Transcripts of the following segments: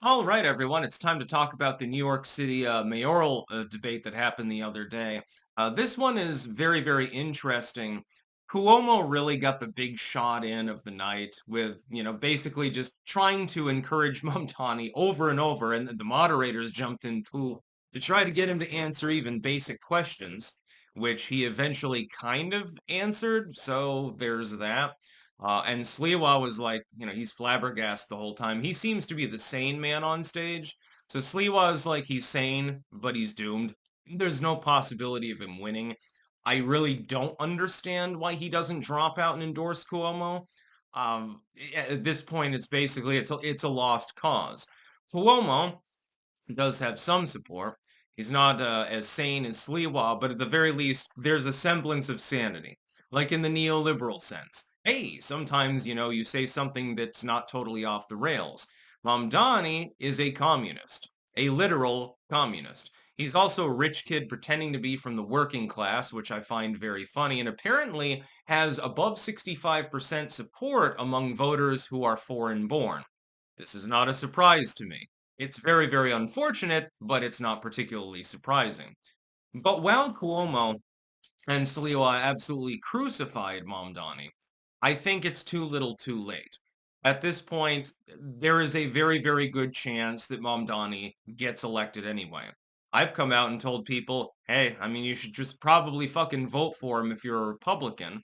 All right, everyone, it's time to talk about the New York City mayoral debate that happened the other day. This one is very, very interesting. Cuomo really got the big shot in of the night with, basically just trying to encourage Mamdani over and over, and the moderators jumped in too to try to get him to answer even basic questions, which he eventually kind of answered. So there's that. And Sliwa was like, he's flabbergasted the whole time. He seems to be the sane man on stage. So Sliwa is like, he's sane, but he's doomed. There's no possibility of him winning. I really don't understand why he doesn't drop out and endorse Cuomo. At this point, it's a lost cause. Cuomo does have some support. He's not as sane as Sliwa, but at the very least, there's a semblance of sanity, like in the neoliberal sense. Hey, sometimes, you say something that's not totally off the rails. Mamdani is a communist, a literal communist. He's also a rich kid pretending to be from the working class, which I find very funny, and apparently has above 65% support among voters who are foreign born. This is not a surprise to me. It's very, very unfortunate, but it's not particularly surprising. But while Cuomo and Sliwa absolutely crucified Mamdani, I think it's too little too late. At this point, there is a very, very good chance that Mamdani gets elected anyway. I've come out and told people, hey, I mean, you should just probably fucking vote for him if you're a Republican,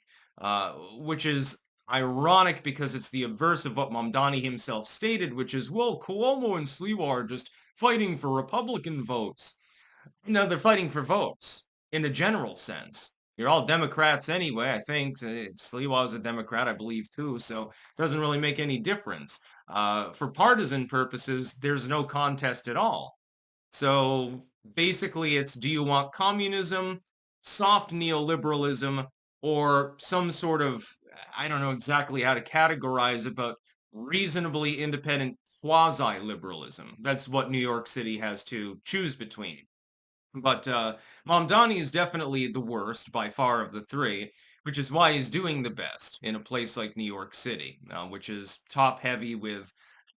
which is ironic because it's the obverse of what Mamdani himself stated, which is, well, Cuomo and Sliwa are just fighting for Republican votes. No, they're fighting for votes in a general sense. You're all Democrats anyway, I think. Sliwa is a Democrat, I believe, too, so it doesn't really make any difference. For partisan purposes, there's no contest at all. So basically, it's do you want communism, soft neoliberalism, or some sort of, I don't know exactly how to categorize it, but reasonably independent quasi-liberalism. That's what New York City has to choose between. But Mamdani is definitely the worst by far of the three, which is why he's doing the best in a place like New York City, which is top heavy with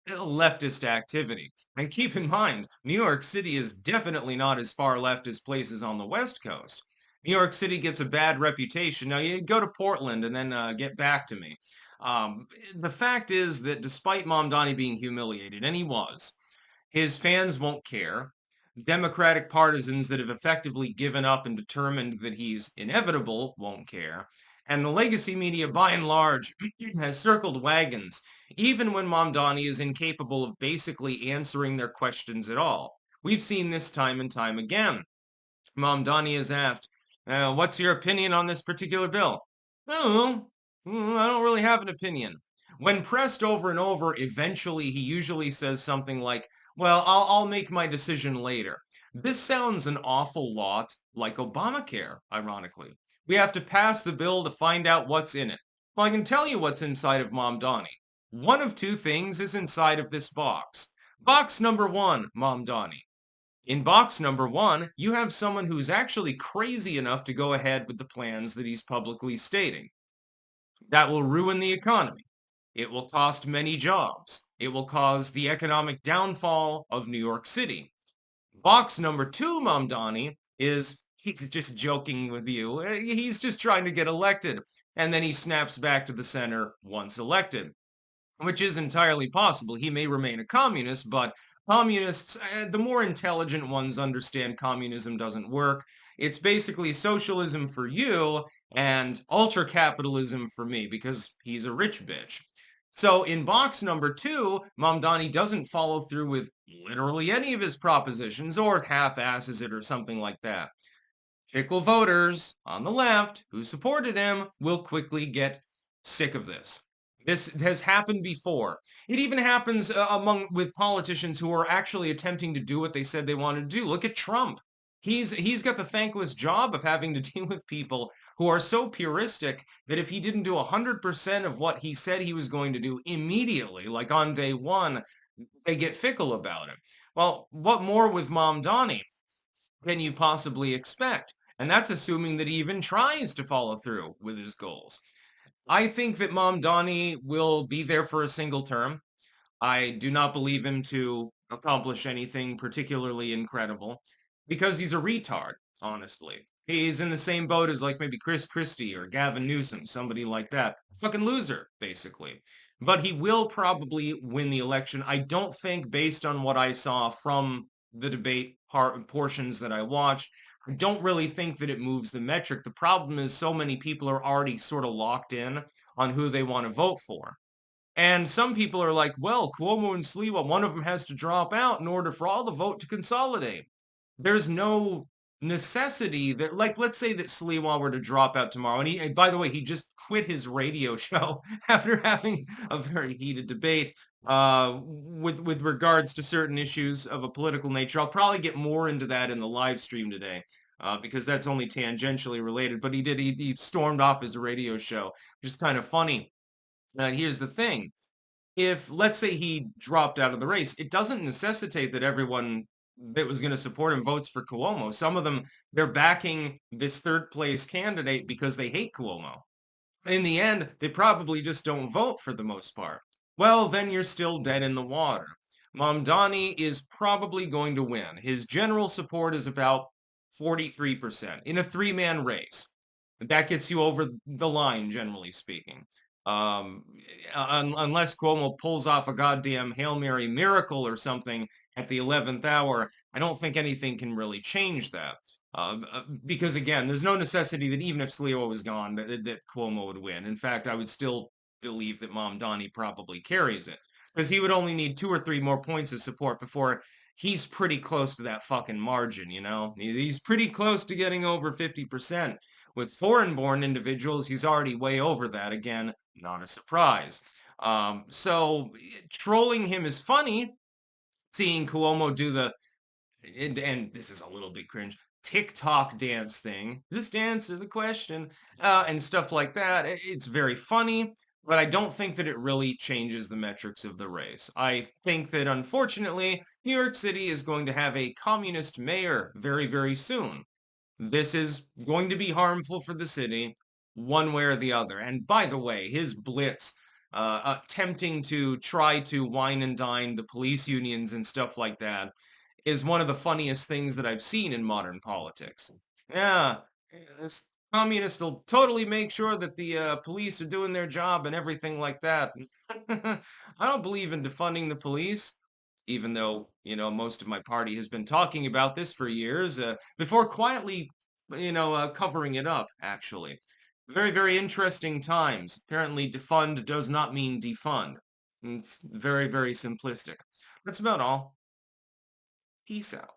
leftist activity. And keep in mind, New York City is definitely not as far left as places on the West Coast. New York City gets a bad reputation. Now, you go to Portland and then get back to me. The fact is that despite Mamdani being humiliated, and he was, his fans won't care. Democratic partisans that have effectively given up and determined that he's inevitable won't care. And the legacy media, by and large, has circled wagons, even when Mamdani is incapable of basically answering their questions at all. We've seen this time and time again. Mamdani is asked, what's your opinion on this particular bill? Oh, I don't really have an opinion. When pressed over and over, eventually he usually says something like, well, I'll make my decision later. This sounds an awful lot like Obamacare, ironically. We have to pass the bill to find out what's in it. Well, I can tell you what's inside of Mamdani. One of two things is inside of this box. Box number one, Mamdani. In box number one, you have someone who's actually crazy enough to go ahead with the plans that he's publicly stating. That will ruin the economy. It will cost many jobs. It will cause the economic downfall of New York City. Box number two, Mamdani, is he's just joking with you. He's just trying to get elected. And then he snaps back to the center once elected, which is entirely possible. He may remain a communist, but communists, the more intelligent ones understand communism doesn't work. It's basically socialism for you and ultra capitalism for me because he's a rich bitch. So in box number two, Mamdani doesn't follow through with literally any of his propositions or half-asses it or something like that. Fickle voters on the left who supported him will quickly get sick of this. This has happened before. It even happens among with politicians who are actually attempting to do what they said they wanted to do. Look at Trump. He's got the thankless job of having to deal with people who are so puristic that if he didn't do 100% of what he said he was going to do immediately, like on day one, they get fickle about it. Well, what more with Mamdani than you possibly expect? And that's assuming that he even tries to follow through with his goals. I think that Mamdani will be there for a single term. I do not believe him to accomplish anything particularly incredible because he's a retard, honestly. He's in the same boat as like maybe Chris Christie or Gavin Newsom, somebody like that. Fucking loser, basically. But he will probably win the election. I don't think, based on what I saw from the debate portions that I watched, I don't really think that it moves the metric. The problem is so many people are already sort of locked in on who they want to vote for. And some people are like, well, Cuomo and Sliwa, one of them has to drop out in order for all the vote to consolidate. There's no necessity that, like, let's say that Sliwa were to drop out tomorrow. And by the way, he just quit his radio show after having a very heated debate with regards to certain issues of a political nature. I'll probably get more into that in the live stream today. Because that's only tangentially related, but he stormed off his radio show, which is kind of funny. And here's the thing. If, let's say, he dropped out of the race, it doesn't necessitate that everyone that was going to support him votes for Cuomo. Some of them, they're backing this third place candidate because they hate Cuomo. In the end, they probably just don't vote for the most part. Well, then you're still dead in the water. Mamdani is probably going to win. His general support is about 43% in a three-man race. That gets you over the line, generally speaking. Um, unless Cuomo pulls off a goddamn Hail Mary miracle or something at the 11th hour, I don't think anything can really change that. Because again, there's no necessity that even if Sliwa was gone, that Cuomo would win. In fact, I would still believe that Mamdani probably carries it because he would only need two or three more points of support before he's pretty close to that fucking margin, you know? He's pretty close to getting over 50%. With foreign-born individuals, he's already way over that. Again, not a surprise. So trolling him is funny. Seeing Cuomo do and this is a little bit cringe, TikTok dance thing. Just answer the question, and stuff like that. It's very funny, but I don't think that it really changes the metrics of the race. I think that unfortunately, New York City is going to have a communist mayor very, very soon. This is going to be harmful for the city, one way or the other. And by the way, his blitz, attempting to try to wine and dine the police unions and stuff like that, is one of the funniest things that I've seen in modern politics. Yeah, this communist will totally make sure that the police are doing their job and everything like that. I don't believe in defunding the police, even though, most of my party has been talking about this for years, before quietly, covering it up, actually. Very, very interesting times. Apparently, defund does not mean defund. It's very, very simplistic. That's about all. Peace out.